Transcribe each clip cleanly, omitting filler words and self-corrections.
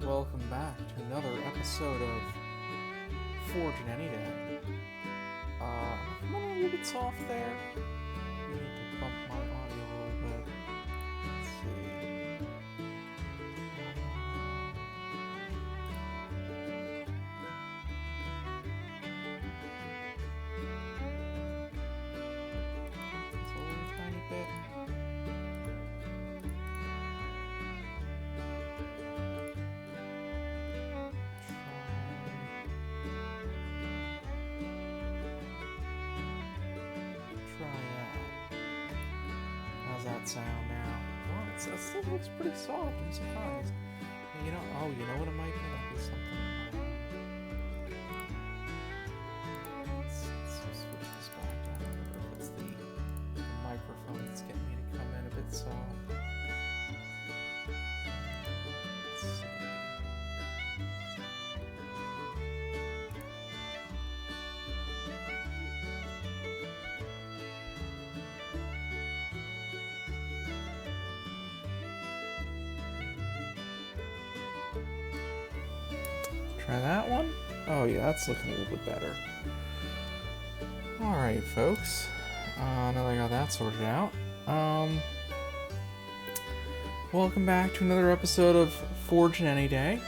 Welcome back to another episode of Forge and Anyday. Am I a little bit soft there? We need to bump my audio a little bit. Let's see. It's a little tiny bit. Try that. How's that sound now? Well, it still looks pretty soft. I'm surprised. You know what it might be? Might be something. Let's switch this back. I don't know if it's the microphone that's getting me to come in a bit soft. Let's see. Try that one. Oh yeah, that's looking a little bit better. Alright, folks. Now that I got that sorted out. Welcome back to another episode of Forge and Anyday.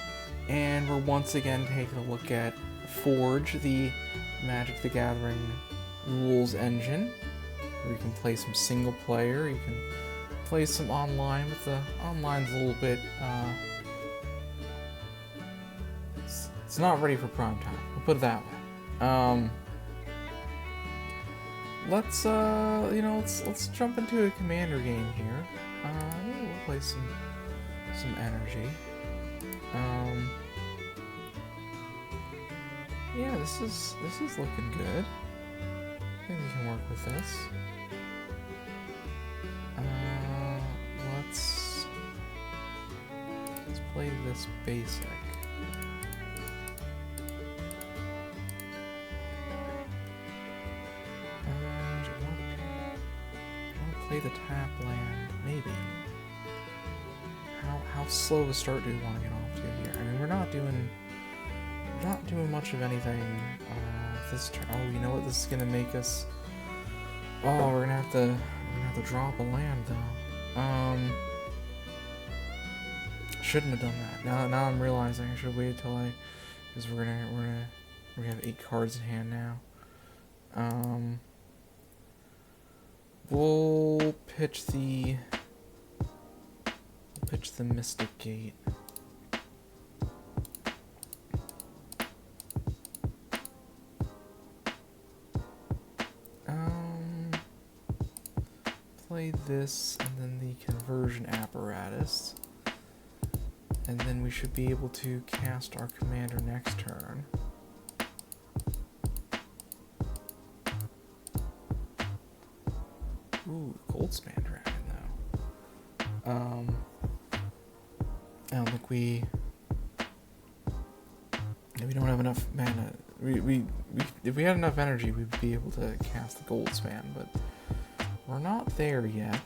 And we're once again taking a look at Forge, the Magic the Gathering rules engine. Where you can play some single player, you can play some online, but the online's a little bit it's not ready for prime time. We'll put it that way. Let's jump into a commander game here. We'll play some energy. Yeah, this is looking good. I think we can work with this. Let's play this basic. Play the tap land, maybe. How slow of a start do we want to get off to here? I mean, we're not doing much of anything this turn. Oh, you know what? This is gonna make us. Oh, we're gonna have to drop a land though. Shouldn't have done that. Now I'm realizing I should have waited till because we're gonna have 8 cards in hand now. We'll pitch the Mystic Gate. Play this and then the conversion apparatus. And then we should be able to cast our commander next turn. Ooh, Goldspan Dragon though. I don't think we don't have enough mana. We if we had enough energy, we'd be able to cast the Goldspan, but we're not there yet.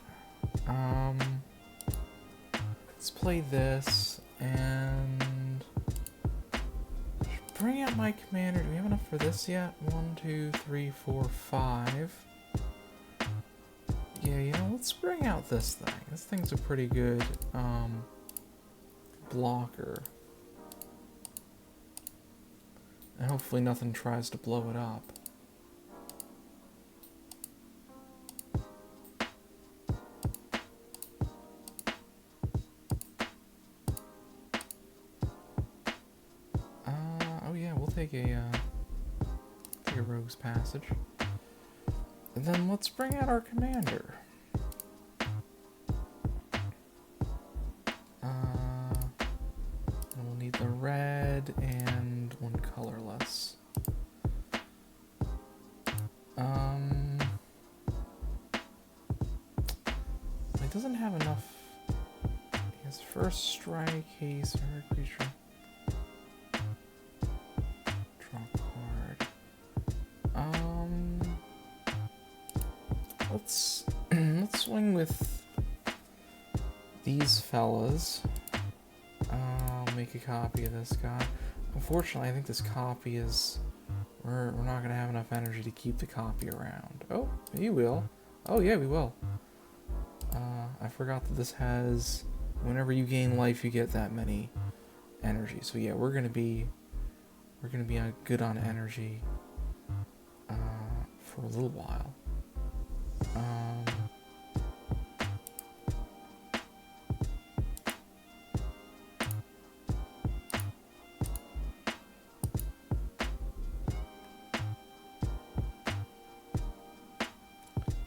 Let's play this and bring out my commander. Do we have enough for this yet? 1, 2, 3, 4, 5. Yeah, let's bring out this thing. This thing's a pretty good blocker. And hopefully nothing tries to blow it up. Oh yeah, we'll take a Rogue's Passage. And then let's bring out our commander. We'll need the red and 1 colorless. It doesn't have enough. His first strike, haste, or creature. Draw a card. Let's swing with these fellas. make a copy of this guy. Unfortunately, I think this copy is... We're not going to have enough energy to keep the copy around. Oh, you will. Oh, yeah, we will. I forgot that this has... Whenever you gain life, you get that many energy. So yeah, we're going to be good on energy for a little while.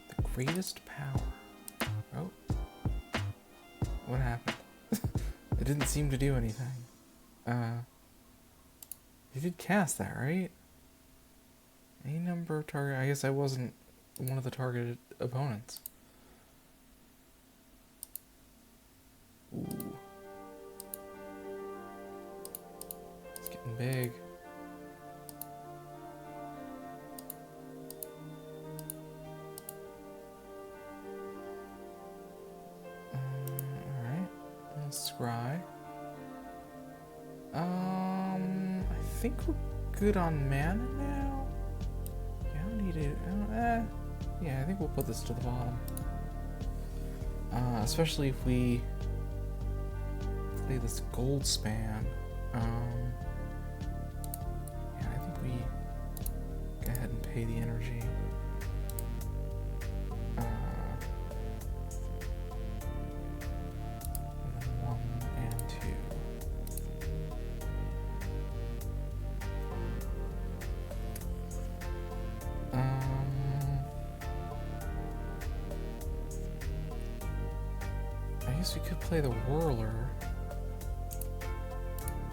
The greatest power. Oh. What happened? It didn't seem to do anything. You did cast that, right? Any number of target... I guess I wasn't one of the targeted opponents. Ooh. It's getting big. Alright. Let's scry. I think we're good on mana now. Yeah, I don't need it. Yeah, I think we'll put this to the bottom. Especially if we play this gold span. Yeah, I think we go ahead and pay the energy. And then 1 and 2. I guess we could play the Whirler.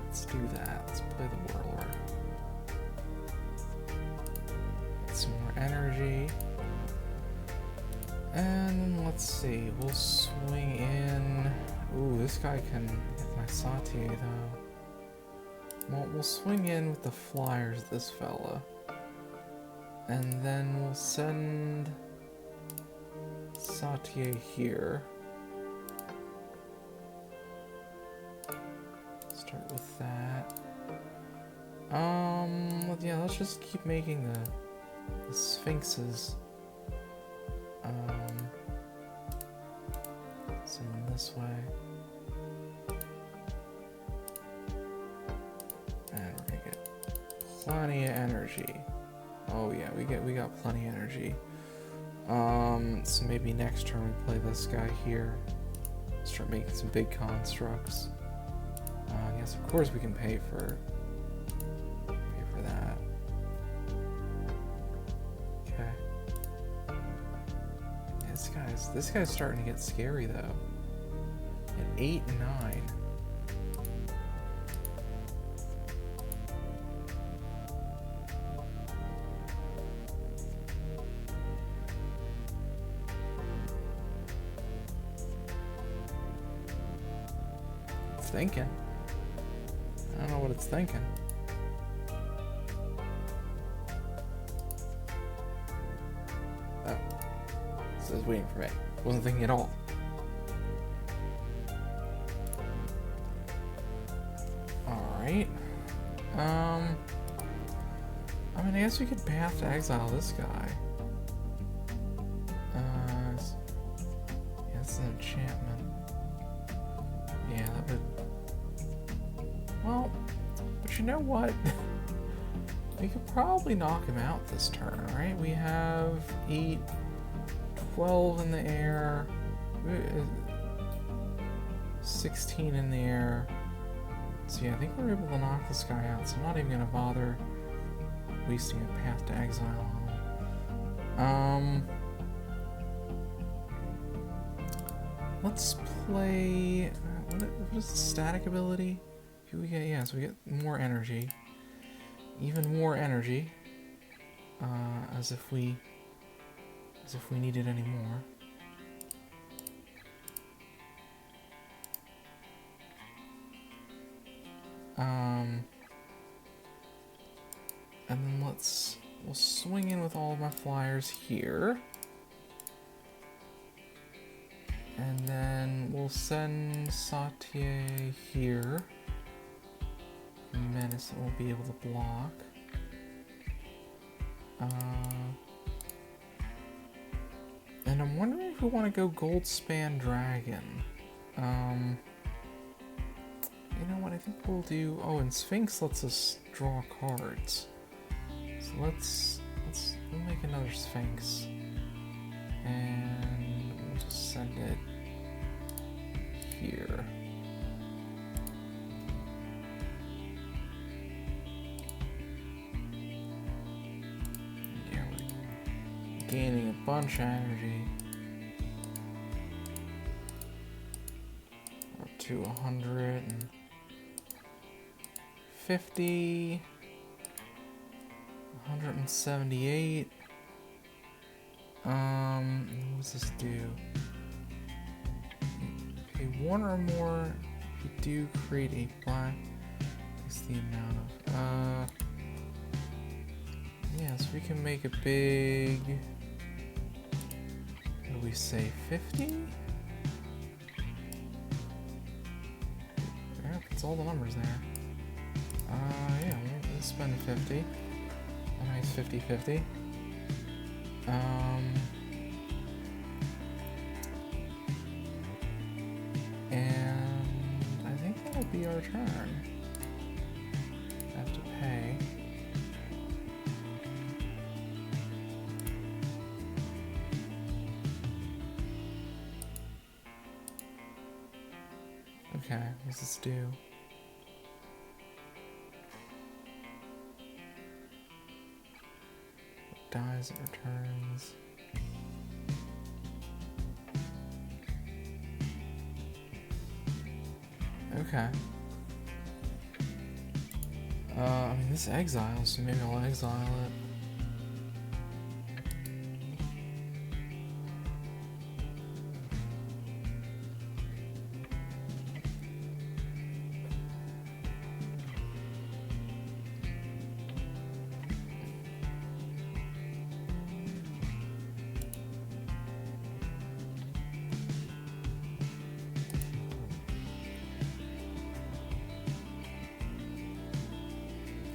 Let's do that. Let's play the Whirler. Get some more energy. And let's see. We'll swing in. Ooh, this guy can hit my Saute though. Well, we'll swing in with the flyers, this fella. And then we'll send Saute here. Start with that. Yeah, let's just keep making the Sphinxes. Send them this way. And we're gonna get plenty of energy. Oh yeah, we got plenty of energy. So maybe next turn we play this guy here. Start making some big constructs. Yes, of course we can pay for that. Okay. Yeah, this guy's starting to get scary though. At 8 and 9. It's thinking. I don't know what it's thinking. Oh. So it's waiting for me. Wasn't thinking at all. Alright. I mean, I guess we could path to exile this guy. Yeah, it's an enchantment. Yeah, that would... Well, but you know what? We could probably knock him out this turn, right? We have 8, 12 in the air, 16 in the air. So yeah, I think we're able to knock this guy out, so I'm not even going to bother wasting a path to exile on him. Let's play... what is the static ability? We get, yeah, so we get more energy. Even more energy. As if we needed any more. And then we'll swing in with all of my flyers here. And then we'll send Saute here. minus we'll be able to block. And I'm wondering if we want to go Gold Span Dragon. You know what, I think we'll do... Oh, and Sphinx lets us draw cards. So we'll make another Sphinx. And we'll just send it here. Yeah, we're gaining a bunch of energy. Up to 150, 178. What does this do? Okay, one or more. If you do create a black, is the amount of yeah, so we can make a big, what do we say, 50? Yeah, it's all the numbers there. Yeah, we'll spend 50. A nice 50-50. And I think that'll be our turn. I have to pay. Okay, what does this do? Dies, it returns. Okay. I mean, this exiles, so maybe I'll exile it.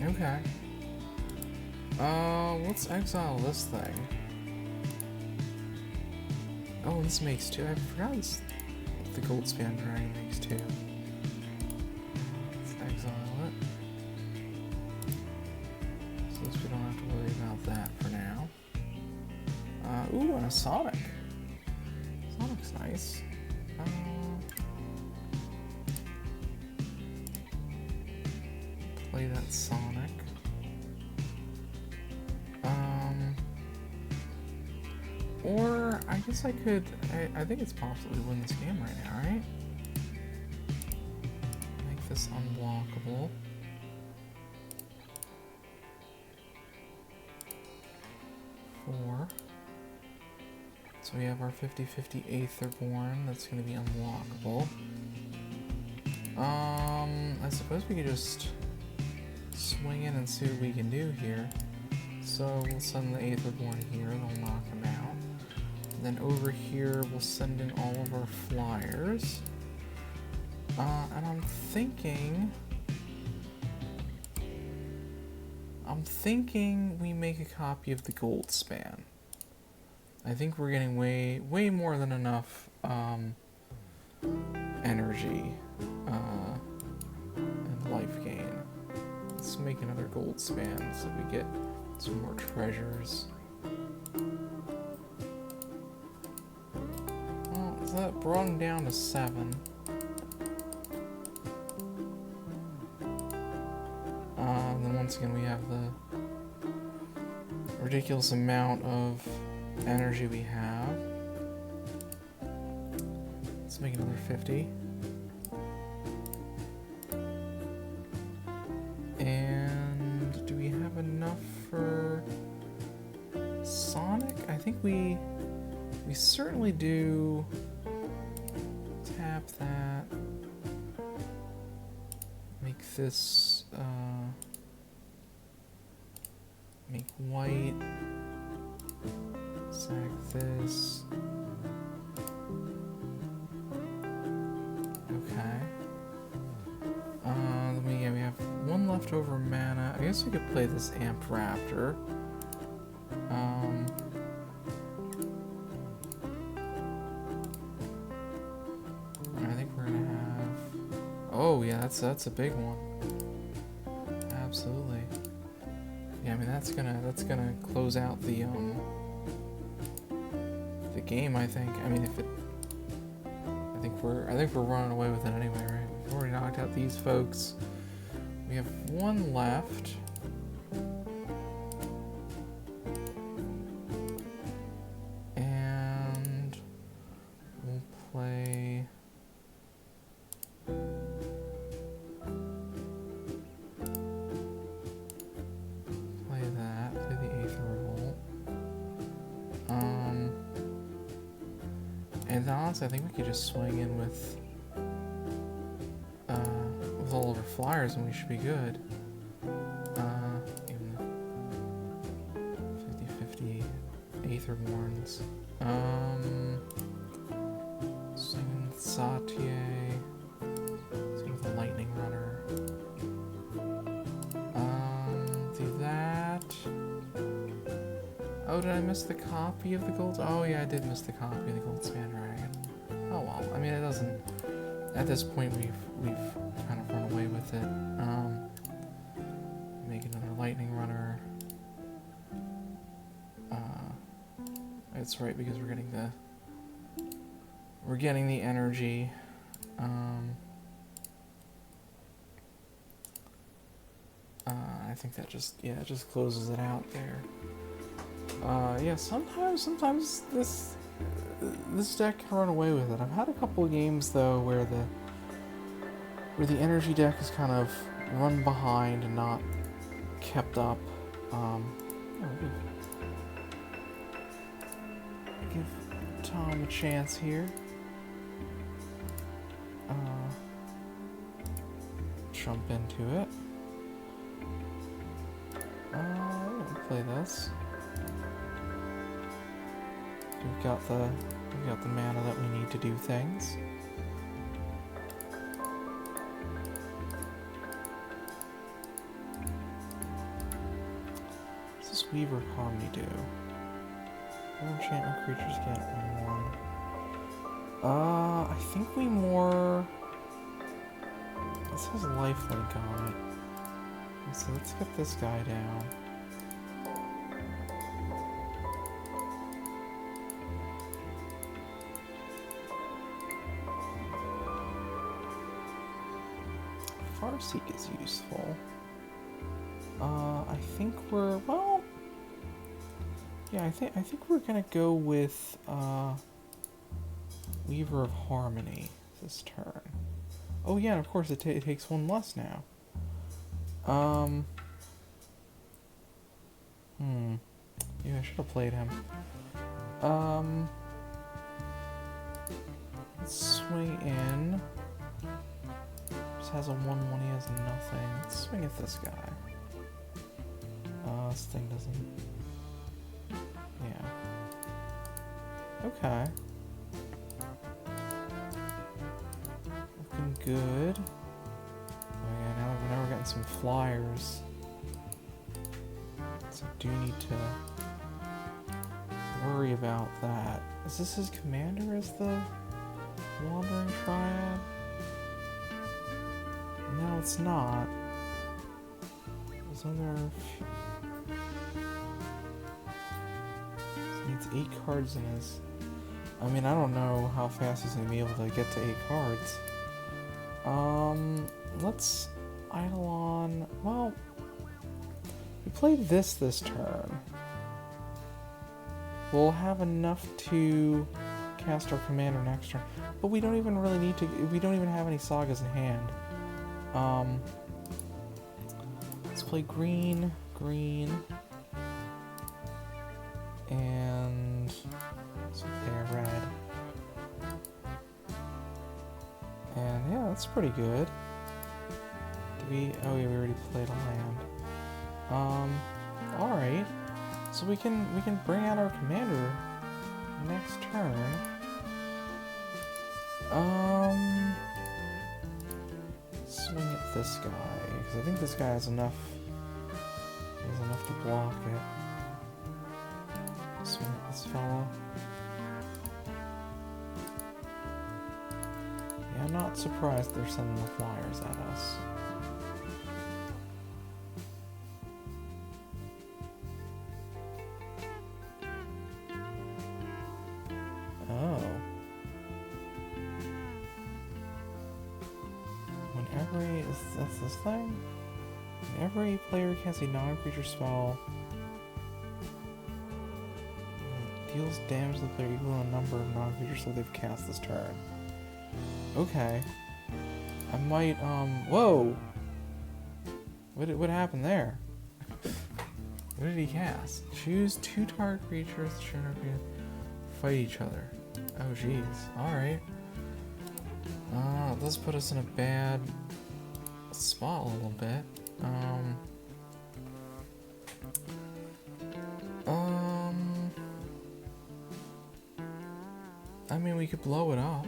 Okay. Let's exile this thing. Oh, this makes two. I forgot this, the Gold Span Dragon makes two. Let's exile it. So at least we don't have to worry about that for now. Ooh, and a Sonic. Sonic's nice. Play that Sonic. Or I guess I could. I think it's possible to win this game right now, right? Make this unblockable. Four. So we have our 50-50 Aetherborn. That's going to be unblockable. I suppose we could just swing in and see what we can do here. So we'll send the Aetherborn here, it'll knock him out. And then over here we'll send in all of our flyers. And I'm thinking we make a copy of the Gold Span. I think we're getting way more than enough energy and life gain. Let's make another Gold Span so we get some more treasures. Well, so that brought him down to 7. And then once again we have the ridiculous amount of energy we have. Let's make another 50. And do we have enough for Sonic? I think we certainly do. Tap that. Make this make white. Sack this. Okay. Then we have one leftover mana. I guess we could play this Amped Raptor. I think we're gonna have... Oh yeah, that's a big one. Absolutely. Yeah, I mean that's gonna close out the game, I think. I mean, if it... I think we're running away with it anyway, right? We've already knocked out these folks. We have one left. And we'll play... And honestly, I think we could just swing in with all of our flyers and we should be good. Even 50-50 Aetherborns. Swing with Sautier. Swing with a Lightning Runner. Do that. Oh, did I miss the copy of the gold? Oh yeah, I did miss the copy of the Goldspan Dragon. Oh well, I mean it doesn't... At this point we've kind of run away with it. Make another Lightning Runner. It's right because we're getting the energy. I think that just closes it out there. Yeah, sometimes this deck can run away with it. I've had a couple of games though where the energy deck is kind of run behind and not kept up. Give Tom a chance here. Jump into it. We'll play this. We've got the mana that we need to do things. What's this Weaver Harmony do? More enchantment creatures get one. I think we more... This has lifelink on it. So let's get this guy down. Farseek is useful. I think we're... Well... Yeah, I think we're gonna go with, Weaver of Harmony this turn. Oh yeah, and of course it takes one less now. Yeah, I should have played him. Let's swing in. Just has a 1/1, he has nothing. Let's swing at this guy. This thing doesn't... Yeah. Okay. Looking good. Oh yeah, now we're getting some flyers. So I do need to worry about that. Is this his commander as the Wandering Triad? No, it's not. There's other... He needs 8 cards in his... I mean, I don't know how fast he's going to be able to get to 8 cards. Let's Eidolon... Well, we played this turn. We'll have enough to cast our commander next turn. But we don't even really need to... We don't even have any sagas in hand. Let's play green, and let's play red. And yeah, that's pretty good. Oh yeah, we already played a land. Alright. So we can bring out our commander next turn. Swing at this guy. because I think this guy has enough. Has enough to block it. This fella. Yeah, I'm not surprised they're sending the flyers at us. Oh. That's this thing? Whenever a player casts a non-creature spell, deals damage to the player equal to the number of non-creature spells they've cast this turn. Okay. I might, whoa! What happened there? What did he cast? Choose 2 target creatures to fight each other. Oh jeez. Alright. Let's put us in a bad spot a little bit. I mean, we could blow it up.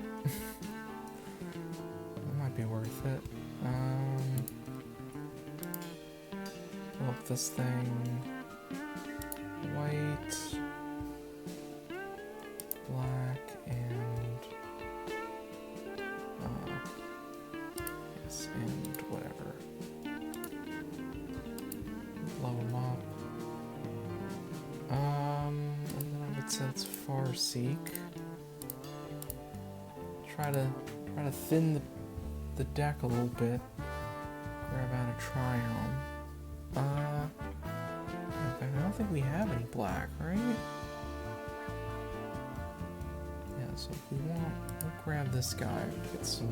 That might be worth it. Blow up this thing. White. Black and yes, and whatever. Blow them up. And then I would say let's Farseek. Try to thin the deck a little bit. Grab out a Triome. In fact, I don't think we have any black, right? So if we want, we'll grab this guy to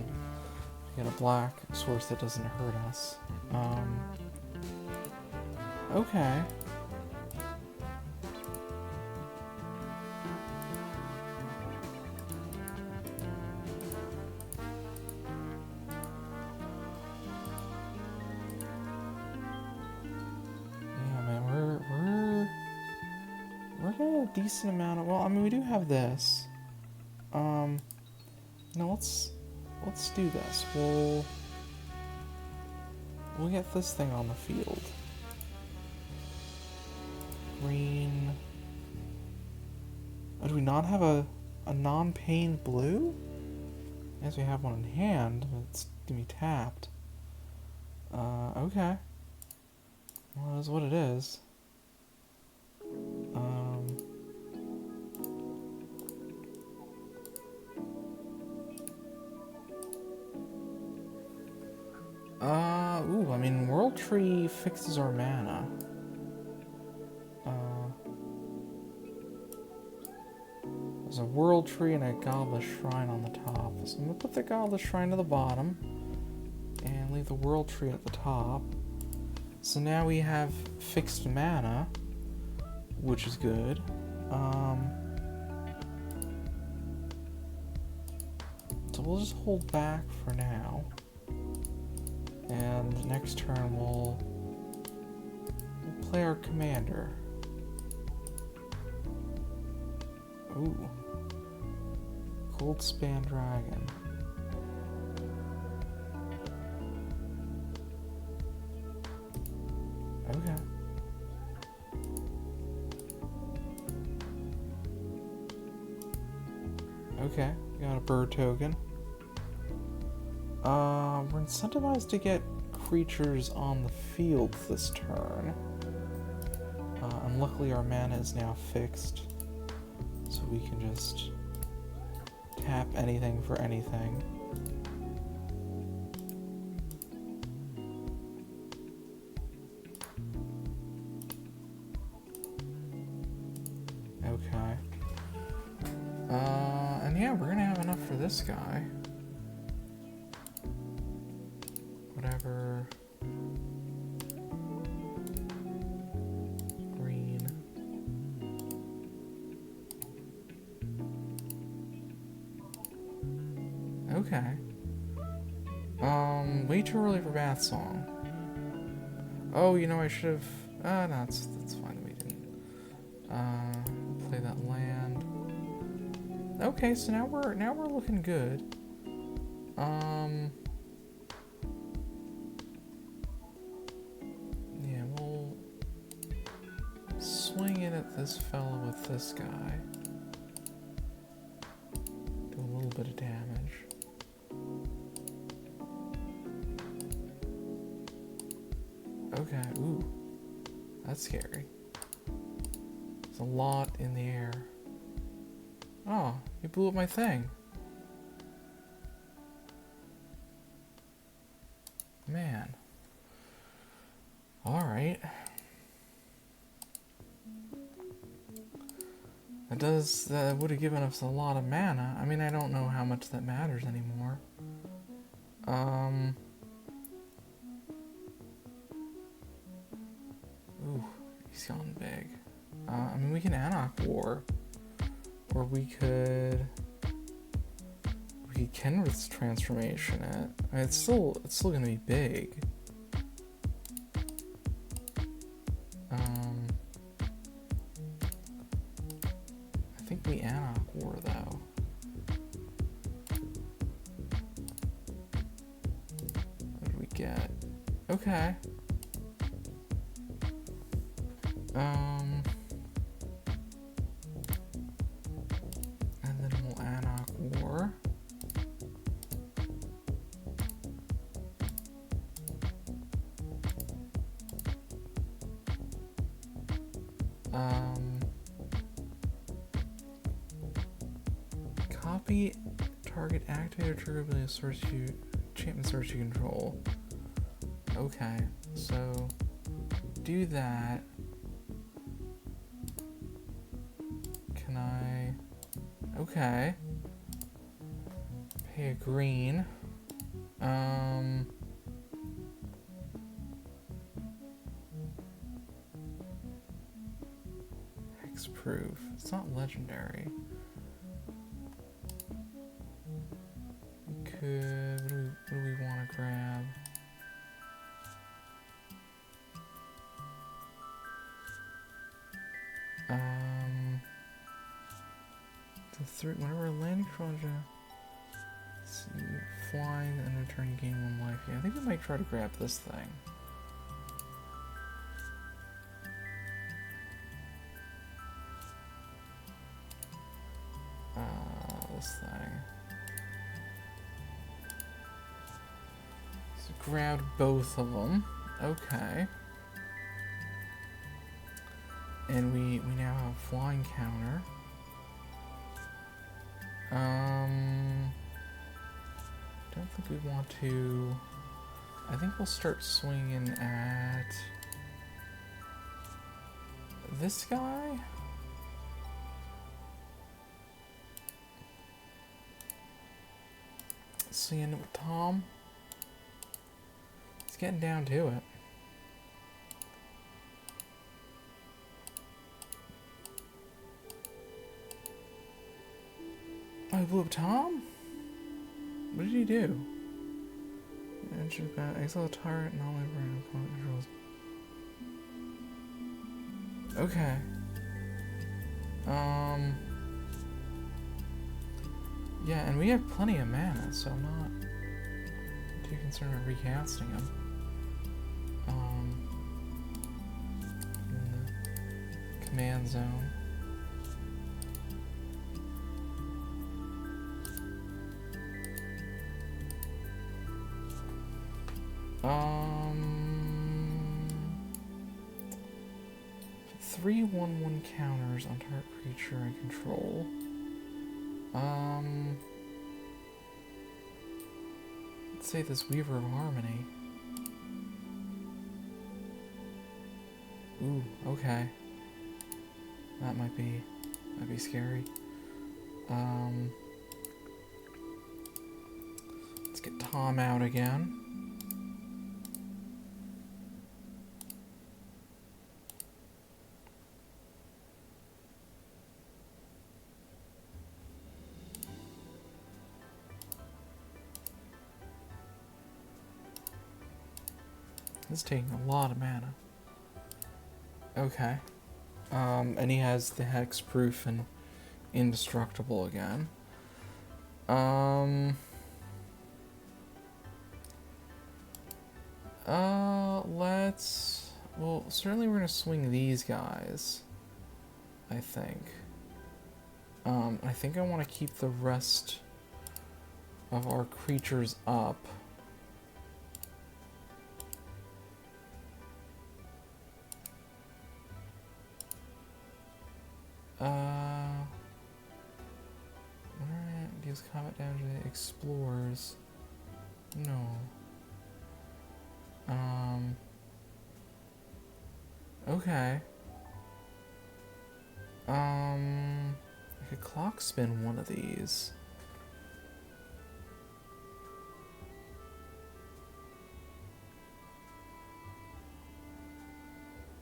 get a black source that doesn't hurt us. Okay. Yeah, man, we're getting a decent amount of. Well, I mean, we do have this. No, let's do this. We'll get this thing on the field. Green. Oh, do we not have a non-pain blue? Yes, we have one in hand, but it's gonna be tapped. Okay. Well, that's what it is. Ooh, I mean, World Tree fixes our mana. There's a World Tree and a Godless Shrine on the top. So I'm gonna put the Godless Shrine to the bottom and leave the World Tree at the top. So now we have fixed mana, which is good. So we'll just hold back for now. And next turn we'll play our commander. Ooh. Cold Span Dragon. Okay. Okay, got a bird token. We're incentivized to get creatures on the field this turn. And luckily our mana is now fixed. So we can just tap anything for anything. Okay. And yeah, we're gonna have enough for this guy. Whatever. Green. Okay. Way too early for Bath Song. Oh, you know, I should have. No, that's fine. We didn't. Play that land. Okay, so now we're looking good. swing it at this fella with this guy. Do a little bit of damage. Okay, ooh. That's scary. There's a lot in the air. Oh, you blew up my thing. Man. Alright. That would have given us a lot of mana. I mean, I don't know how much that matters anymore. Ooh, he's gone big. I mean, we can Anarch War. Or we could Kenrith's transformation it. I mean, it's still gonna be big. I think we Anarch War though. What did we get? Okay. And then we'll Anarch War. Copy target activator trigger ability source you enchantment source you control. Okay, so do that. Can I? Okay. Pay a green. Hexproof. It's not legendary. We could. What do we want to grab? Whenever a landing control, flying and return you gain 1 life. Yeah, I think we might try to grab this thing. This thing. So grabbed both of them. Okay. And we now have a flying counter. Don't think we want to. I think we'll start swinging at this guy. Seeing it with Tom. It's getting down to it. Oh, he blew up Tom? What did he do? Exile the tyrant and all my brain controls. Okay. Yeah, and we have plenty of mana, so I'm not too concerned about recasting him. In the command zone. Three 1/1 counters on target creature I control. Let's say this Weaver of Harmony. Ooh, okay. That might be scary. Let's get Tom out again. This is taking a lot of mana. Okay. And he has the hexproof and indestructible again. Well, certainly we're gonna swing these guys. I think. I think I want to keep the rest of our creatures up. Deals combat damage to the explorers. No. Okay. I could clock spin one of these.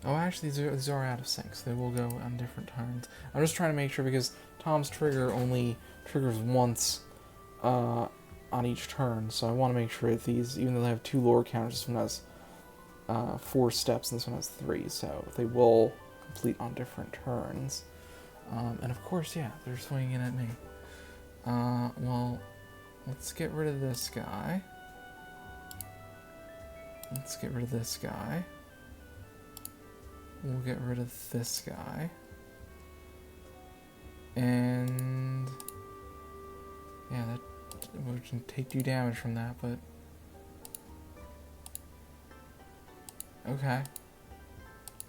Oh, actually, these are out of sync, so they will go on different turns. I'm just trying to make sure because Tom's trigger only triggers once on each turn, so I want to make sure that these, even though they have 2 lower counters, this one has 4 steps and this one has 3, so they will complete on different turns. And of course, yeah, they're swinging in at me. Well, let's get rid of this guy. Let's get rid of this guy. We'll get rid of this guy. And yeah, that we can take 2 damage from that, but okay.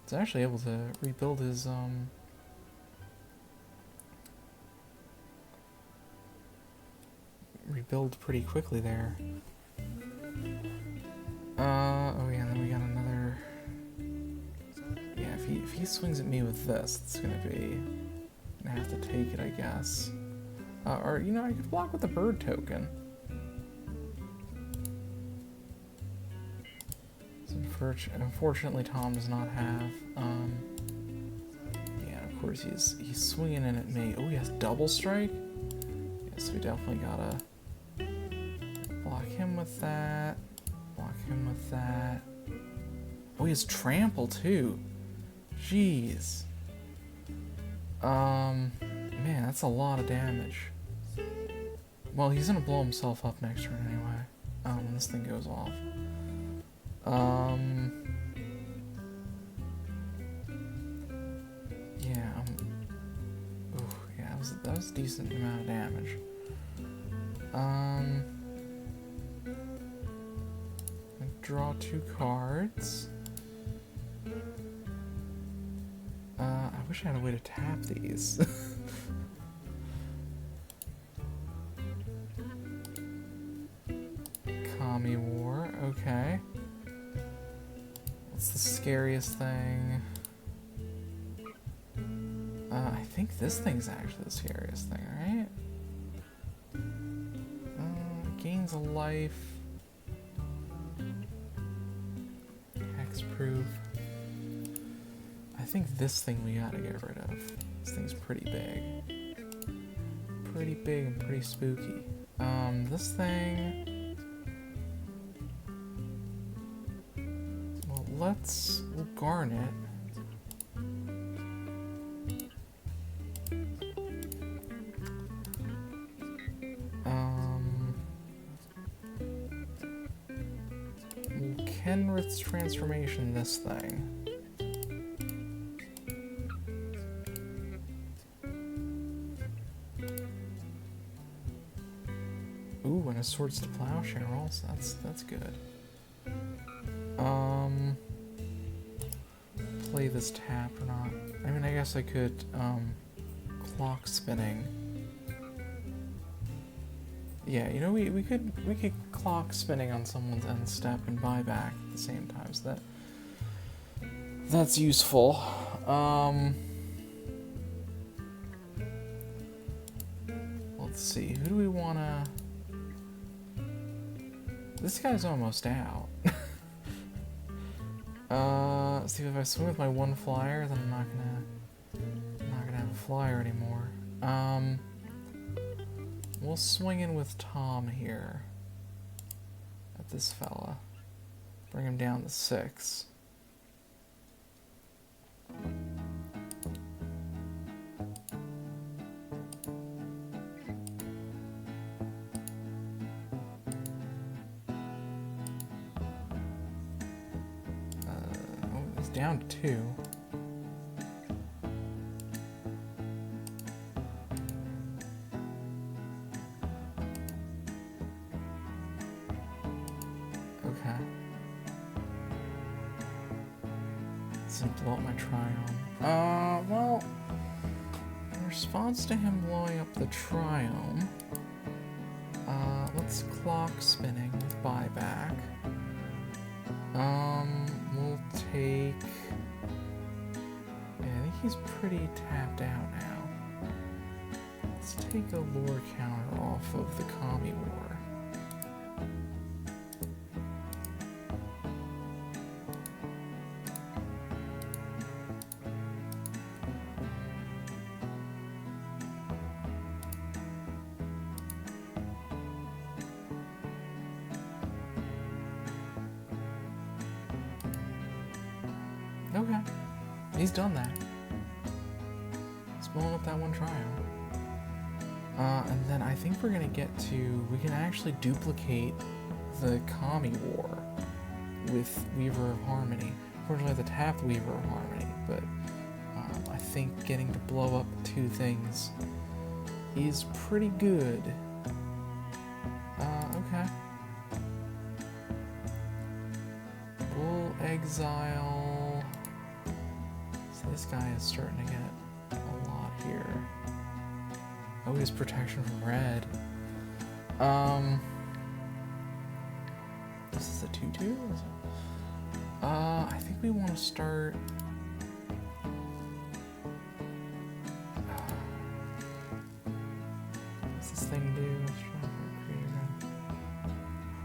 It's actually able to rebuild his rebuild pretty quickly there. Oh yeah, and then we got another. Yeah, if he swings at me with this, it's gonna have to take it, I guess. Or you know, I could block with the bird token. So unfortunately, Tom does not have. Yeah, of course he's swinging in at me. Oh, he has double strike. Yes, we definitely gotta block him with that. Block him with that. Oh, he has trample too. Jeez. Man, that's a lot of damage. Well, he's gonna blow himself up next turn anyway. When this thing goes off. Yeah. Ooh, yeah, that was a decent amount of damage. Draw 2 cards. I wish I had a way to tap these. Kami War, okay. What's the scariest thing? I think this thing's actually the scariest thing, right? Gains a life. Hexproof. I think this thing we gotta get rid of. This thing's pretty big. Pretty big and pretty spooky. This thing... Well, we'll garnet. We'll Kenrith's transformation this thing. Ooh, and a Swords to Plowshare also. That's good. Play this tap or not? I mean, I guess I could clock spinning. Yeah, you know, we could clock spinning on someone's end step and buy back at the same time. So that's useful. Let's see. Who do we wanna? This guy's almost out. See, if I swing with my 1 flyer, then I'm not gonna have a flyer anymore. We'll swing in with Tom here at this fella. Bring him down to 6. Down to 2. doesn't blow up my Triome. Well, in response to him blowing up the Triome, let's clock spinning with buyback. We'll take... Yeah, I think he's pretty tapped out now. Let's take a lore counter off of the Kami War. Okay, he's done that. He's blowing up that one Triumph. And then I think we're gonna get to, we can actually duplicate the Kami War with Weaver of Harmony. Unfortunately, I have to tap Weaver of Harmony, but I think getting to blow up 2 things is pretty good. Okay. We'll exile. So this guy is starting to get a lot here. Oh, he has protection from red. This is a 2/2? I think we want to start... what's this thing do?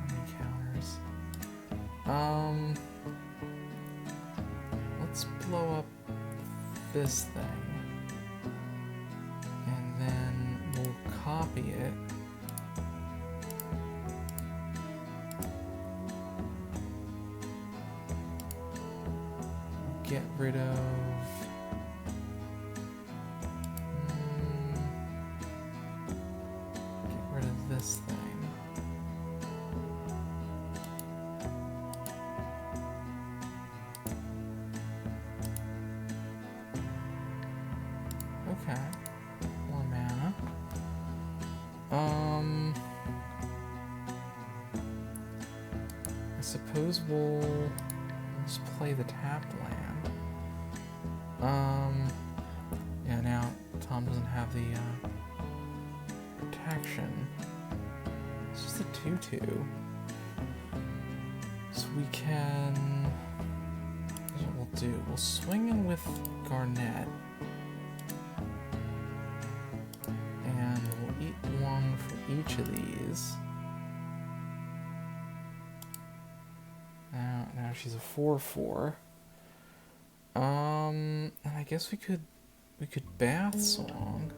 Harmony counters. Let's blow up this thing. And then we'll copy it. Get rid of... get rid of this thing. Okay. 1 mana. I suppose we'll just play the tapped land. Yeah, now Tom doesn't have the protection. It's just a 2/2. So we can... here's what we'll do. We'll swing in with Garnet. And we'll eat 1 from each of these. Now she's a 4/4. And I guess we could Bath Song.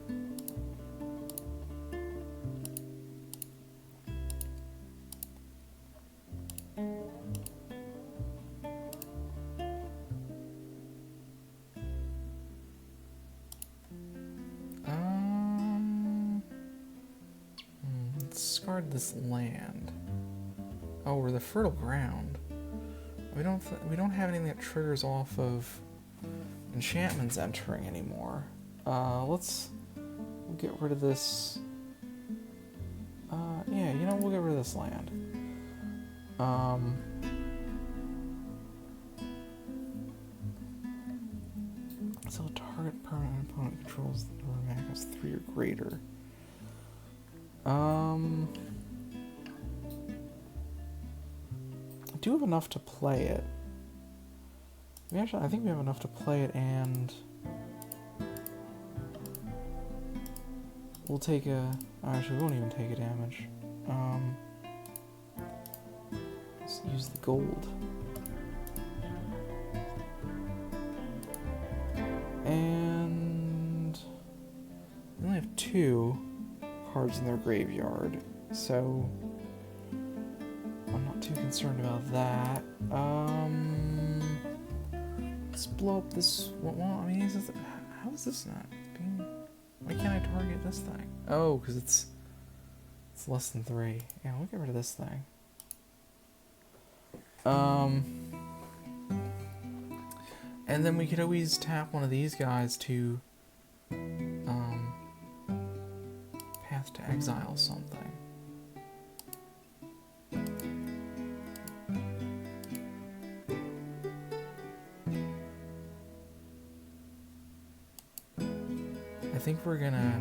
Let's discard this land. Oh, we're the fertile ground. We don't have anything that triggers off of enchantments entering anymore. We'll get rid of this. Yeah, you know, we'll get rid of this land. So target permanent opponent controls the number of mana costs 3 or greater. I do have enough to play it. I think we have enough to play it, and we'll take a... actually, we won't even take a damage. Let's use the gold. And they only have 2 cards in their graveyard, so I'm not too concerned about that. Let's blow up this. Well, I mean, how is this not being? Why can't I target this thing? Oh, because it's less than 3. Yeah, we'll get rid of this thing. And then we could always tap one of these guys to path to exile something. think we're gonna...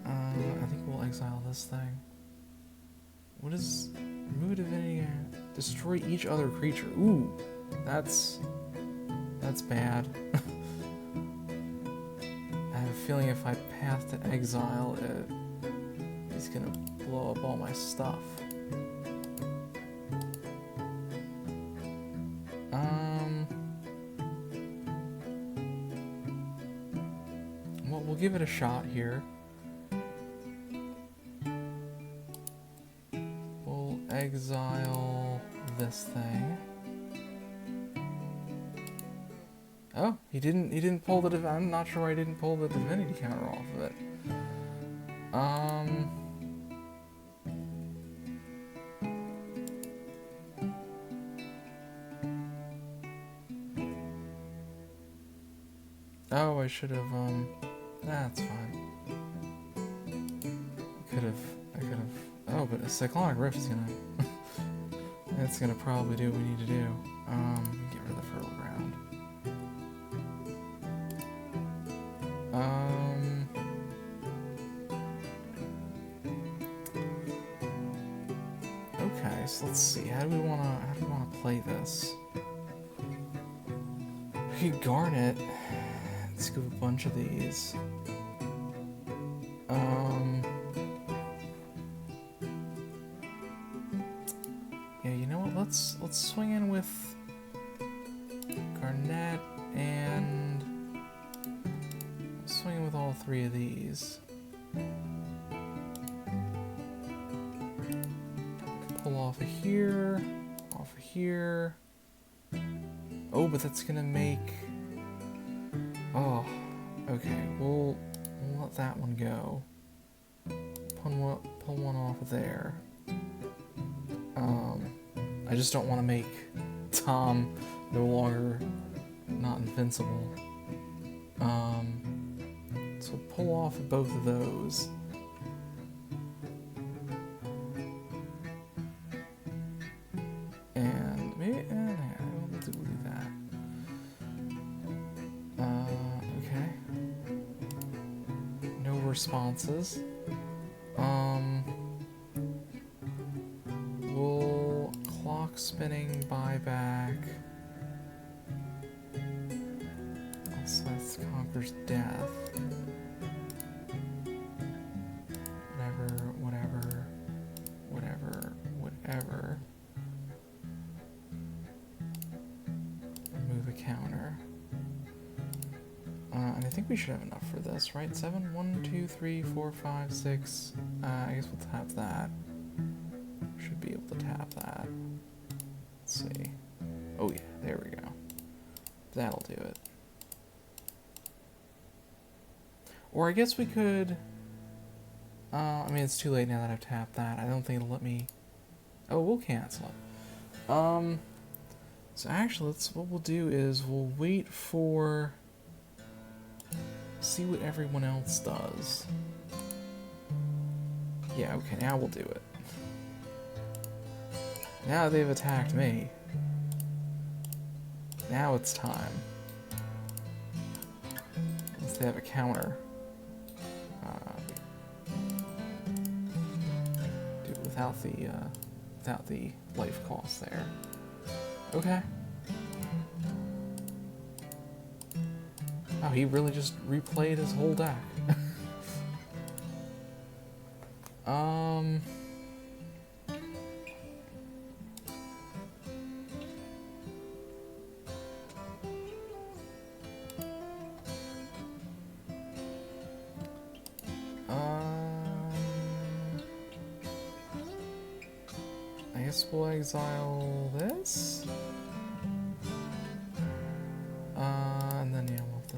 I think we'll exile this thing. What is... Remove divinity... Destroy each other creature. Ooh! That's bad. I have a feeling if I path to exile it, he's gonna blow up all my stuff. Well, we'll give it a shot here. We'll exile this thing. Oh, he didn't pull the I'm not sure why he didn't pull the divinity counter off of it. Oh, I should have that's fine. I could have oh, but a Cyclonic Rift is gonna that's gonna probably do what we need to do. Get rid of the fertile ground. Okay, so let's see. How do we wanna play this? We could Garnet. Let's give a bunch of these. Yeah, you know what? Let's swing in with Garnet and swing in with all three of these. Pull off of here, off of here. Oh, but that's gonna make. Oh, okay. We'll let that one go. Pull one off of there. I just don't want to make Tom no longer not invincible. So pull off of both of those. And maybe we'll do that. Okay. No responses. We'll clock spinning buyback. Also, that conquers death. Whatever. Remove a counter. And I think we should have enough for this, right? 7, 1, 2, 3, 4, 5, 6. I guess we'll tap that. Should be able to tap that. Let's see. Oh yeah, there we go. That'll do it. Or I guess we could... I mean, it's too late now that I've tapped that. I don't think it'll let me... Oh, we'll cancel it. So actually, what we'll do is we'll wait for... See what everyone else does. Yeah, okay, now we'll do it. Now they've attacked me. Now it's time. Unless they have a counter. Do it without the life cost there. Okay. Oh, he really just replayed his whole deck. I guess we'll exile this. And then, yeah, we'll have to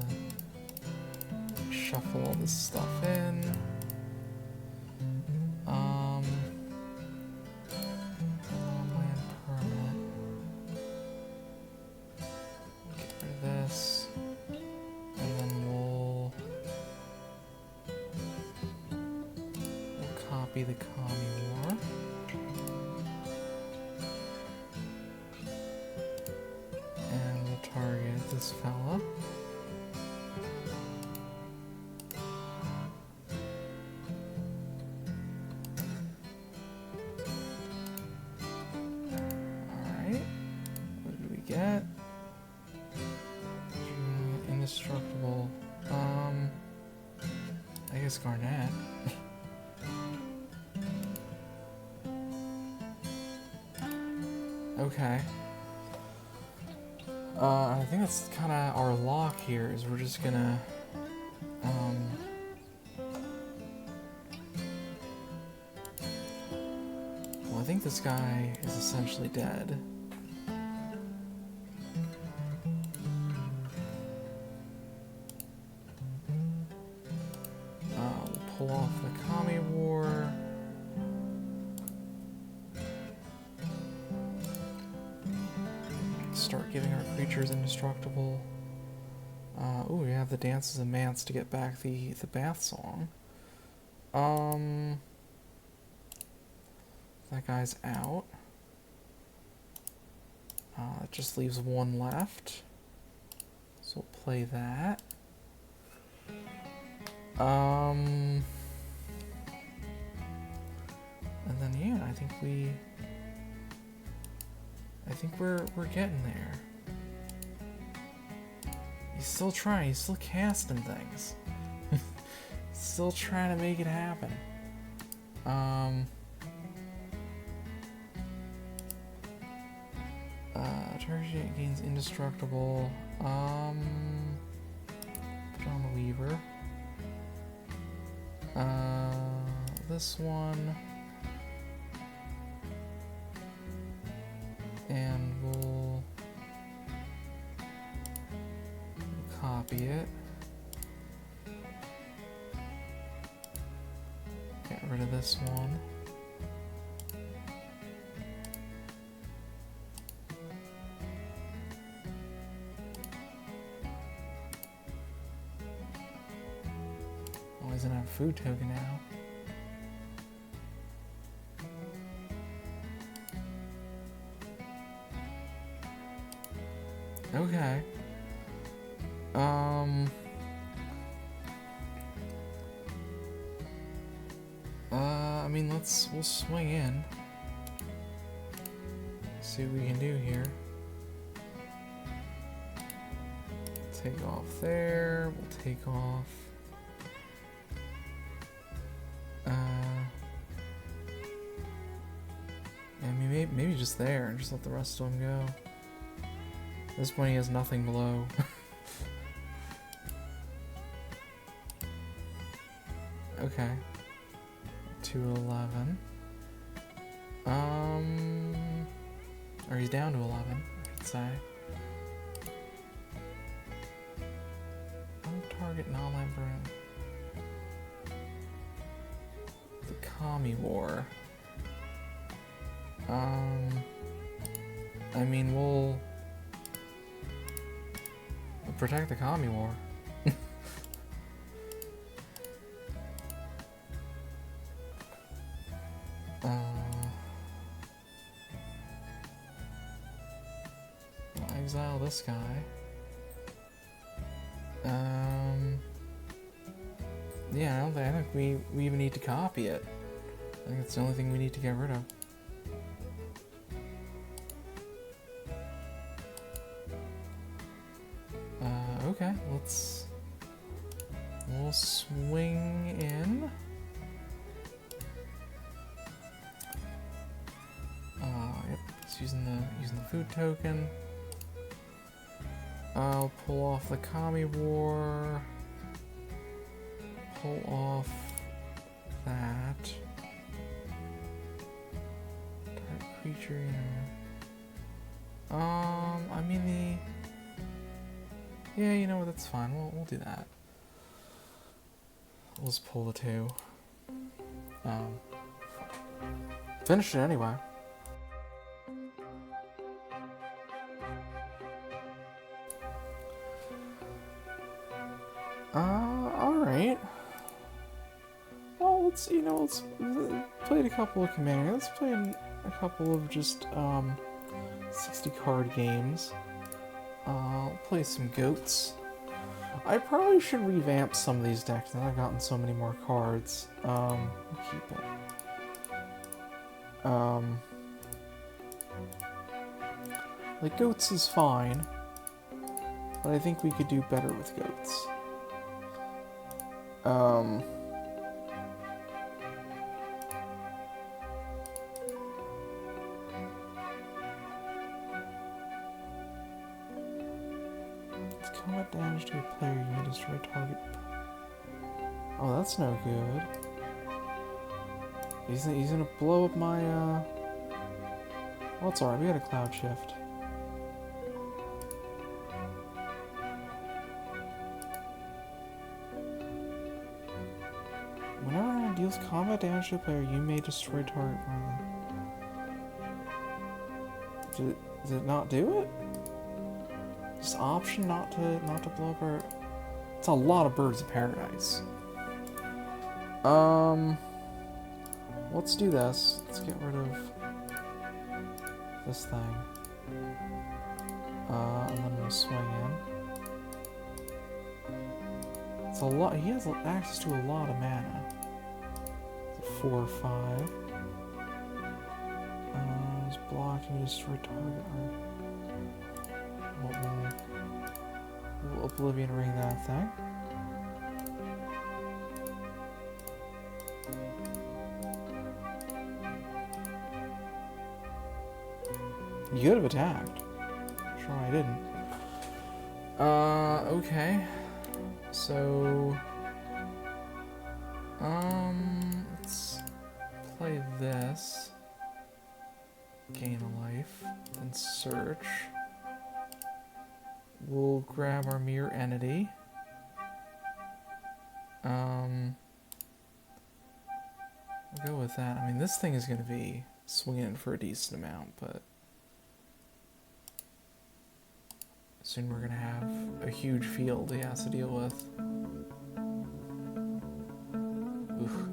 shuffle all this stuff in. Land permanent. Get rid of this. And then we'll copy the Kami War. And we'll target this fella. we get? Indestructible. I guess Garnet. Okay. I think that's kind of our lock here, is we're just gonna, well, I think this guy is essentially dead. We'll pull off the Kami War. Start giving our creatures indestructible. Ooh, we have the Dances of Mance to get back the Bath Song. That guy's out. It just leaves one left. So we'll play that. And then yeah, I think we're getting there. He's still trying, he's still casting things. Still trying to make it happen. Tertiary gains indestructible. Put on the Weaver. This one. And we'll copy it. Get rid of this one. Oh, he's gonna have a food token now. Okay. I mean, we'll swing in. See what we can do here. Take off there, we'll take off. I mean, maybe just there and just let the rest of them go. At this point, he has nothing below. Okay. 211. Or he's down to 11, I should say. Don't target non-land burn. The Kami War. I mean, we'll protect the Kami War. We'll exile this guy. Yeah, I don't think we even need to copy it. I think it's the only thing we need to get rid of. Okay, we'll swing in. Yep, it's using the food token. I'll pull off the Kami War. Pull off that. Target creature. I mean yeah, you know what? That's fine. We'll do that. We'll just pull the two. Finish it anyway. Alright. Well, let's played a couple of commanders. Let's play a couple of just, 60 card games. I'll play some goats. I probably should revamp some of these decks now I've gotten so many more cards. We'll keep it. Like, goats is fine, but I think we could do better with goats. It's combat damage to a player, you may destroy target. Oh, that's no good. He's gonna blow up my, Well, it's alright, we got a cloud shift. Whenever it deals combat damage to a player, you may destroy target. Did it not do it? This option not to blow up our... It's a lot of birds of paradise. Let's do this. Let's get rid of this thing. And then we'll swing in. It's a lot. He has access to a lot of mana. It's a 4 or 5. He's blocking me, destroy target. We'll Oblivion Ring that thing. You could have attacked. Sure, I didn't. Okay. So, let's play this. Gain a life. Then search. We'll grab our mirror entity. We'll go with that. I mean, this thing is going to be swinging for a decent amount, but soon we're going to have a huge field he has to deal with. Oof.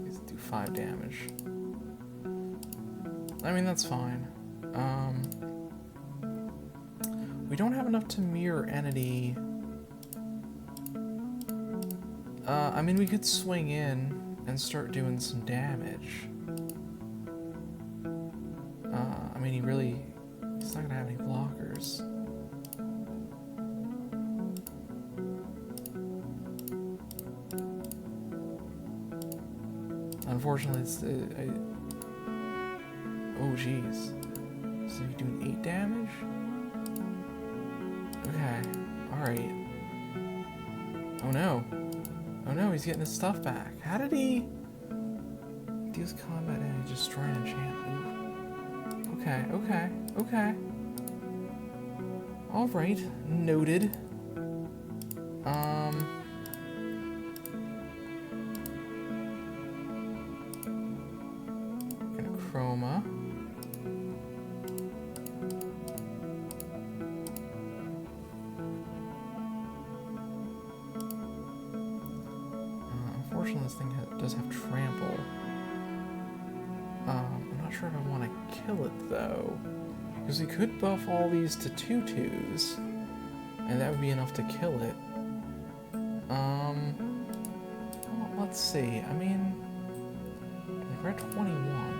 He's do 5 damage. I mean, that's fine. We don't have enough to mirror entity. I mean, we could swing in and start doing some damage. I mean, he's not gonna have any blockers. Unfortunately, oh jeez. So you're doing 8 damage? Okay, alright. Oh no. Oh no, he's getting his stuff back. How did he... Deals combat and he destroy an enchantment. Okay, okay, okay. Alright, noted. Gonna chroma. Unfortunately, this thing does have trample. I'm not sure if I want to kill it though, because we could buff all these to 2/2s, and that would be enough to kill it. Well, let's see. I mean, we're at 21.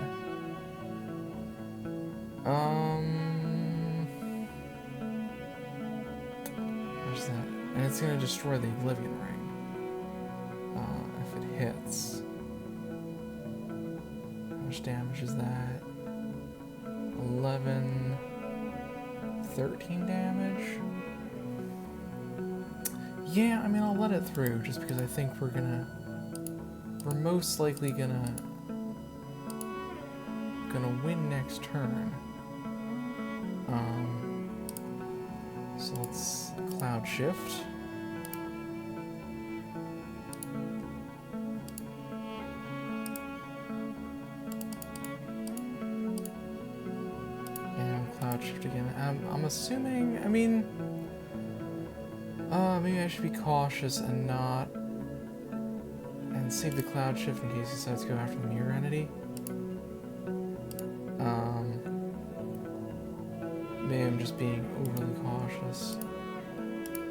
Where's that? And it's gonna destroy the Oblivion Ring. If it hits. How much damage is that? 11, 13 damage? Yeah, I mean, I'll let it through just because I think we're most likely gonna win next turn. So let's cloud shift. Cloud shift again. I'm assuming, I mean, maybe I should be cautious and save the cloud shift in case he decides to go after the mirror entity. Maybe I'm just being overly cautious.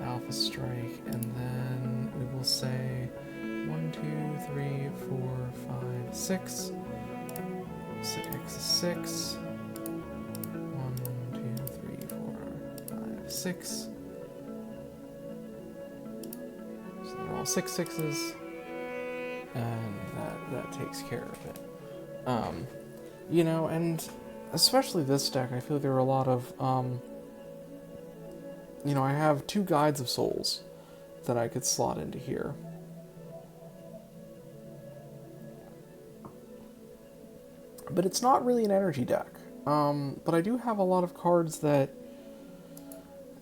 Alpha strike, and then we will say 1, 2, 3, 4, 5, 6. Set X is 6. 1, 2, 3, 6. So they're all 6/6s, and that takes care of it. You know, and especially this deck, I feel like there are a lot of, you know, I have 2 Guides of Souls that I could slot into here. But it's not really an energy deck. But I do have a lot of cards that,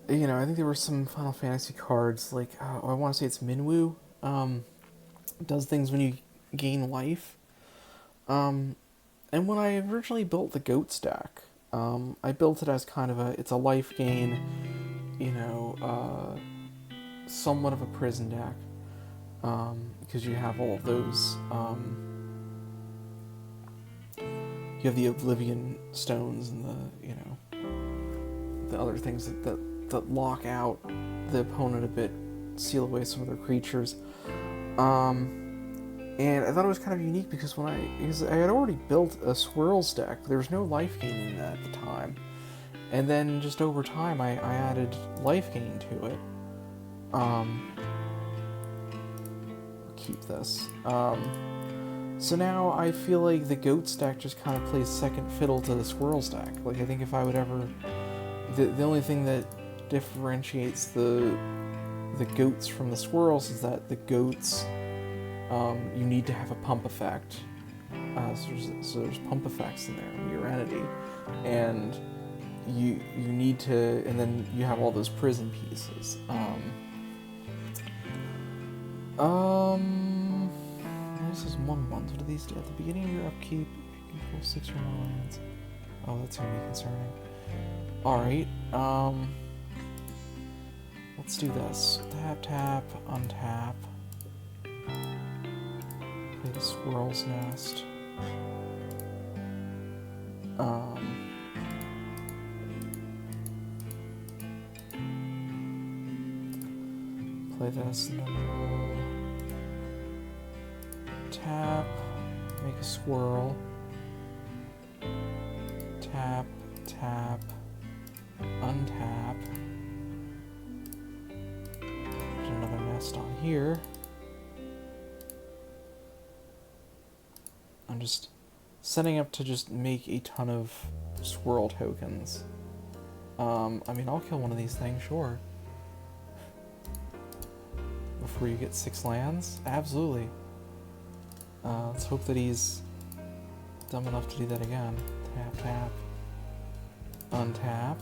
you know, I think there were some Final Fantasy cards, like, I want to say it's Minwu, does things when you gain life. And when I originally built the Goat stack, I built it as kind of it's a life gain, you know, somewhat of a prison deck, because you have all of those, you have the Oblivion Stones and the, you know, the other things that lock out the opponent a bit, seal away some of their creatures. And I thought it was kind of unique because because I had already built a Swirls deck, but there was no life gain in that at the time. And then just over time, I added life gain to it. I'll keep this. So now I feel like the Goat stack just kind of plays second fiddle to the Swirls deck. Like, I think if I would ever... The only thing that differentiates the Goats from the Swirls is that the Goats... you need to have a pump effect. So there's pump effects in there in your entity, and you need to, and then you have all those prison pieces. This is 1/1. What do these do? At the beginning of your upkeep, you control 6 or more lands. Oh, that's gonna be concerning. Alright, let's do this. Tap, untap. Play the Swirl's Nest. Play this, and then we'll tap, make a swirl, tap, untap. There's another nest on here. I'm just setting up to just make a ton of swirl tokens. I mean, I'll kill one of these things, sure. Before you get 6 lands? Absolutely. Let's hope that he's dumb enough to do that again. Tap, untap.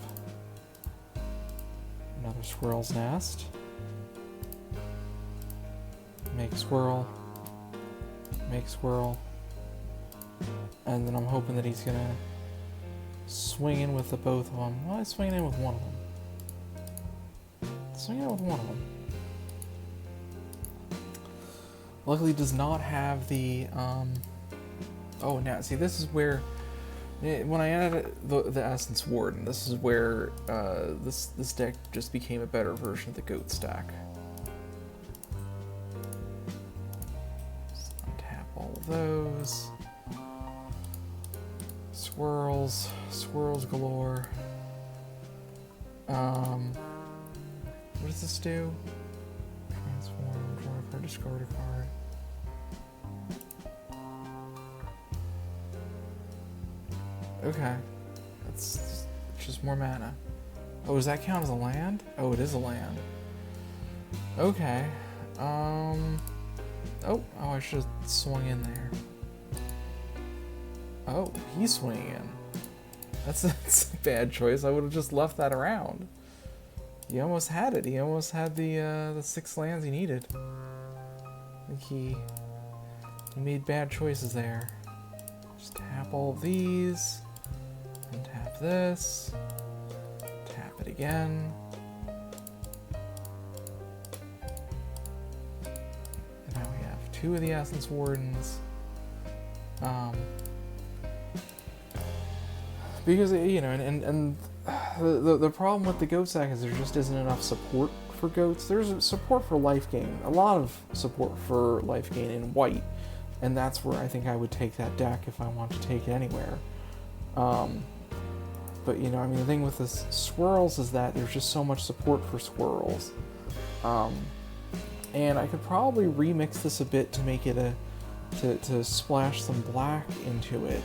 Another Swirl's Nest. Make swirl. And then I'm hoping that he's gonna swing in with the both of them. Well, he's swinging in with one of them. Luckily, it does not have the. Oh, now see, this is where when I added the Essence Warden, this is where this deck just became a better version of the Goat stack. Just untap all of those. Swirls galore. What does this do? Transform, draw a card, discard a card. Okay. It's just more mana. Oh, does that count as a land? Oh, it is a land. Okay. Oh, I should have swung in there. Oh, he's swinging in. That's a bad choice. I would have just left that around. He almost had it. He almost had the 6 lands he needed. I think he made bad choices there. Just tap all of these, and tap this, tap it again. And now we have 2 of the Essence Wardens. Because, you know, and the problem with the Goat stack is there just isn't enough support for Goats. There's support for life gain, a lot of support for life gain in white, and that's where I think I would take that deck if I want to take it anywhere. But, you know, I mean, the thing with the swirls is that there's just so much support for swirls. And I could probably remix this a bit to make it to splash some black into it.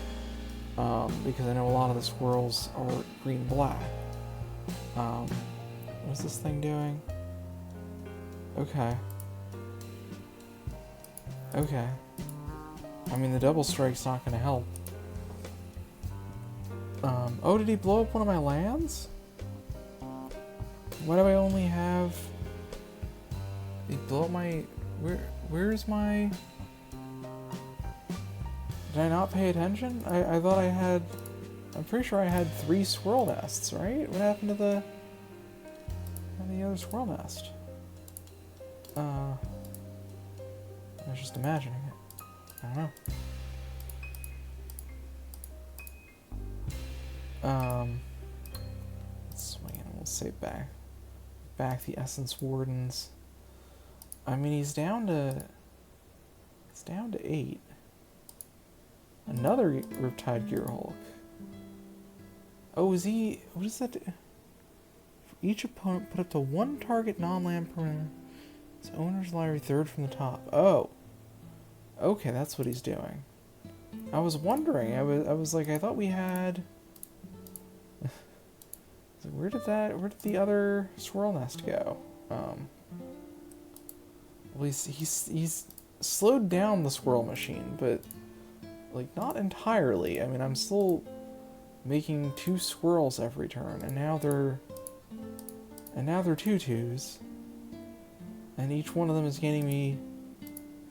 Because I know a lot of the swirls are green-black. What's this thing doing? Okay. Okay. I mean, the double strike's not gonna help. Oh, did he blow up one of my lands? Why do I only have... Did he blow up my... Where's my... Did I not pay attention? I thought I had... I'm pretty sure I had 3 squirrel nests, right? What happened to the other squirrel nest? I was just imagining it. I don't know. Let's swing in and we'll say back the Essence Wardens. I mean, he's down to 8. Another Riptide Gearhulk. Oh, is he... What does that do? For each opponent, put up to 1 target non-land permanent. His owner's library 3rd from the top. Oh. Okay, that's what he's doing. I was wondering. I was like, I thought we had... Where did the other swirl nest go? Well, he's slowed down the swirl machine, but like not entirely. I mean, I'm still making 2 swirls every turn, and now they're 2/2s, and each one of them is gaining me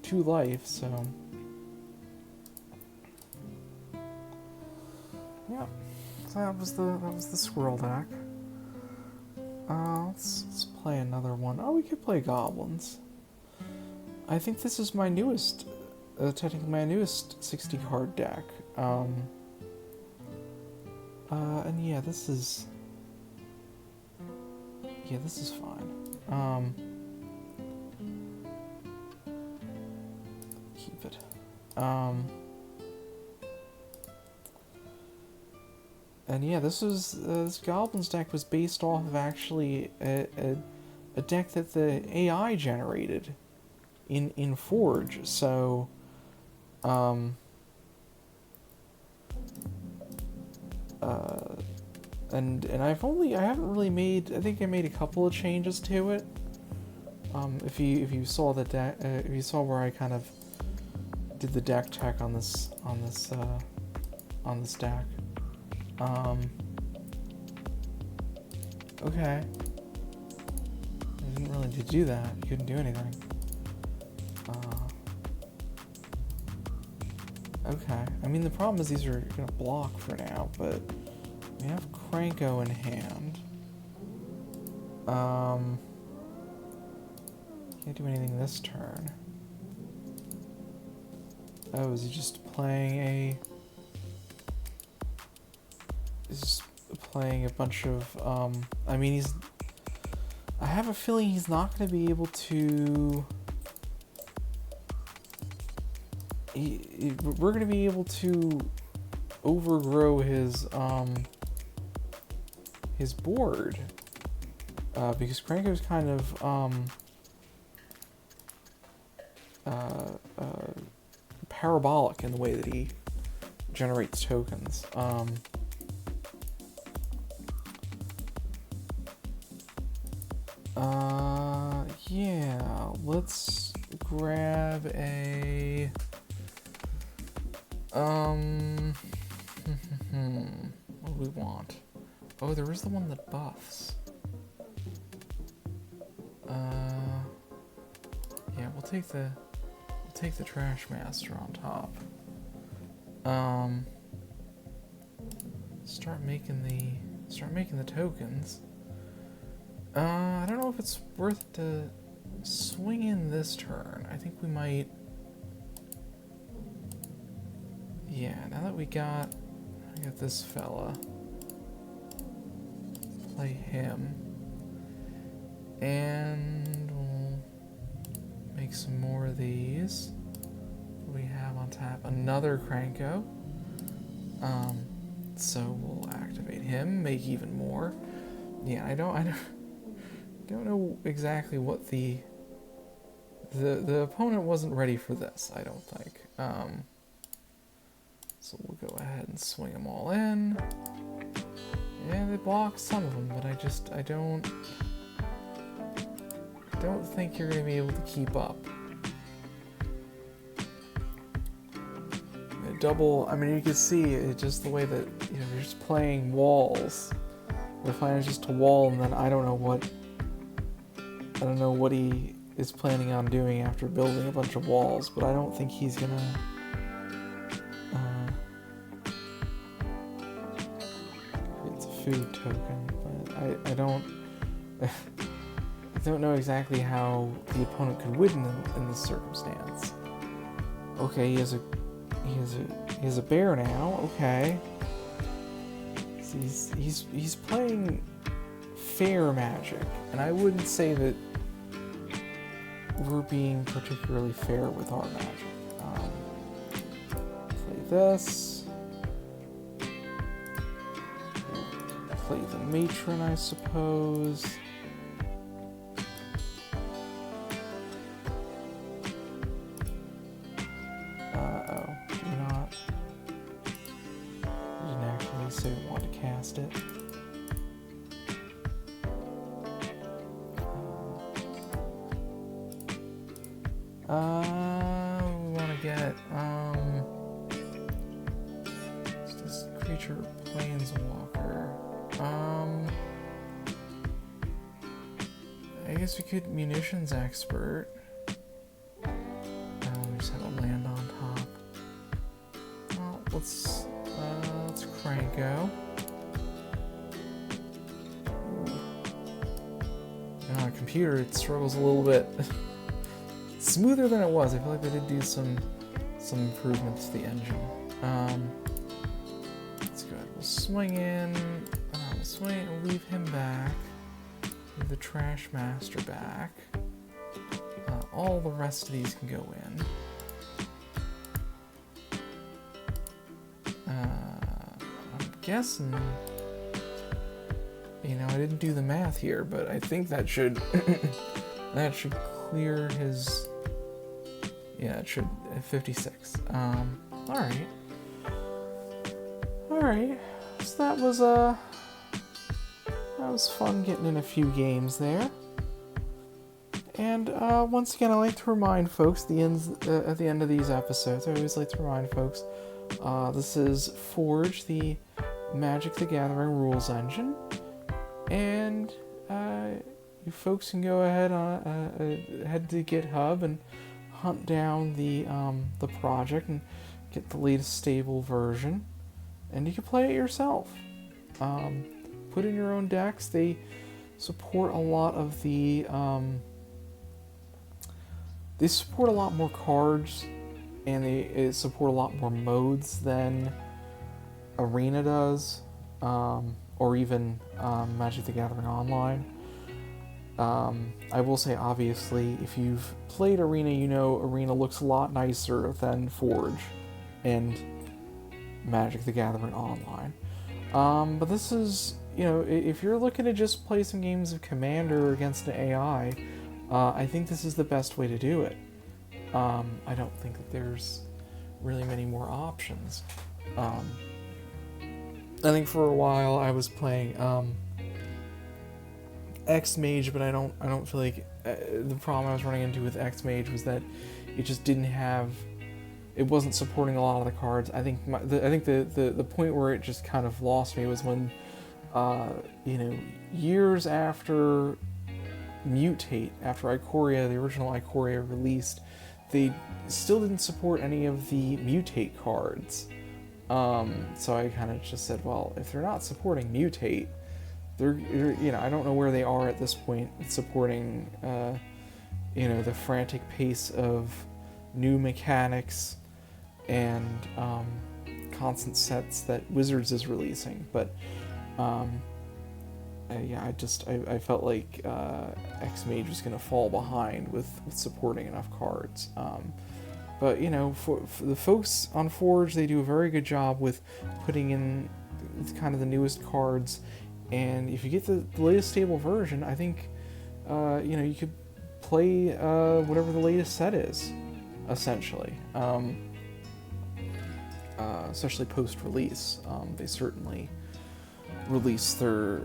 2 life. So yeah. So that was the squirrel deck. Let's play another one. Oh, we could play goblins. I think this is my newest, technically my newest 60 card deck. And yeah, this is fine. Keep it. And yeah, this Goblins deck was based off of actually a deck that the AI generated in Forge. So, and I haven't really made. I think I made a couple of changes to it. If you saw the deck, if you saw where I kind of did the deck tech on this deck. Okay. I didn't really need to do that. You couldn't do anything. Okay. I mean, the problem is these are gonna block for now, but we have Cranko in hand. Can't do anything this turn. Oh, is he just playing a bunch of, I mean, I have a feeling he's not going to be able to, we're going to be able to overgrow his board, because Cranko's kind of, parabolic in the way that he generates tokens. Yeah, let's grab a, what do we want? Oh, there is the one that buffs. Yeah, we'll take the Trash Master on top. Start making the tokens. I don't know if it's worth to swing in this turn. I think we might. Yeah, now that we got this fella, play him, and we'll make some more of these. What do we have on tap? Another Cranko. so we'll activate him, make even more. Yeah, I don't know exactly what the opponent wasn't ready for this, I don't think. So we'll go ahead and swing them all in. Yeah, they block some of them, but I don't think you're going to be able to keep up. Double, I mean, you can see it just the way that, you're just playing walls. The plan is just a wall, and then I don't know what he is planning on doing after building a bunch of walls, but I don't think he's gonna it's a food token, but I don't I don't know exactly how the opponent could win in this circumstance. Okay, he has a bear now. Okay, so he's playing fair Magic, and I wouldn't say that we're being particularly fair with our Magic. Play this. Play the Matron, I suppose. So we want to cast it. We want to get this creature planeswalker. I guess we could munitions expert. We just have a land on top. Well, let's Cranko. On a computer, it struggles a little bit. Smoother than it was. I feel like they did do some improvements to the engine. Let's go ahead. We'll swing in. We'll swing and leave him back. Leave the Trash Master back. All the rest of these can go in. Guessing, I didn't do the math here, but I think that should clear his. Yeah, it should 56. All right. So that was fun getting in a few games there. And once again, I like to remind folks at the end of these episodes. I always like to remind folks, this is Forge, the Magic the Gathering rules engine, and you folks can go ahead head to GitHub and hunt down the project and get the latest stable version, and you can play it yourself. Put in your own decks. They support a lot of the they support a lot more cards, and they support a lot more modes than Arena does, or even Magic the Gathering Online. I will say, obviously, if you've played Arena, Arena looks a lot nicer than Forge and Magic the Gathering Online. But this is, if you're looking to just play some games of Commander against an AI, I think this is the best way to do it. I don't think that there's really many more options. I think for a while I was playing X-Mage, but I don't feel like the problem I was running into with X-Mage was that it just it wasn't supporting a lot of the cards. I think the point where it just kind of lost me was when years after Mutate, after Ikoria, the original Ikoria released, they still didn't support any of the Mutate cards. So I kind of just said, well, if they're not supporting Mutate, I don't know where they are at this point with supporting, the frantic pace of new mechanics and constant sets that Wizards is releasing. But I felt like X-Mage was going to fall behind with supporting enough cards. But for the folks on Forge, they do a very good job with putting in it's kind of the newest cards, and if you get the latest stable version, I think you could play whatever the latest set is, essentially. Especially post-release, they certainly release their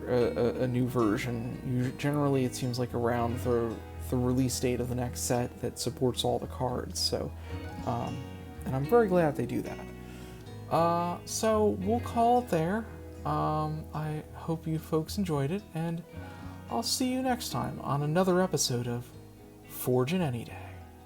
a new version. Generally, it seems like around the release date of the next set that supports all the cards. So, and I'm very glad they do that. So we'll call it there. I hope you folks enjoyed it, and I'll see you next time on another episode of Forge in Any Day.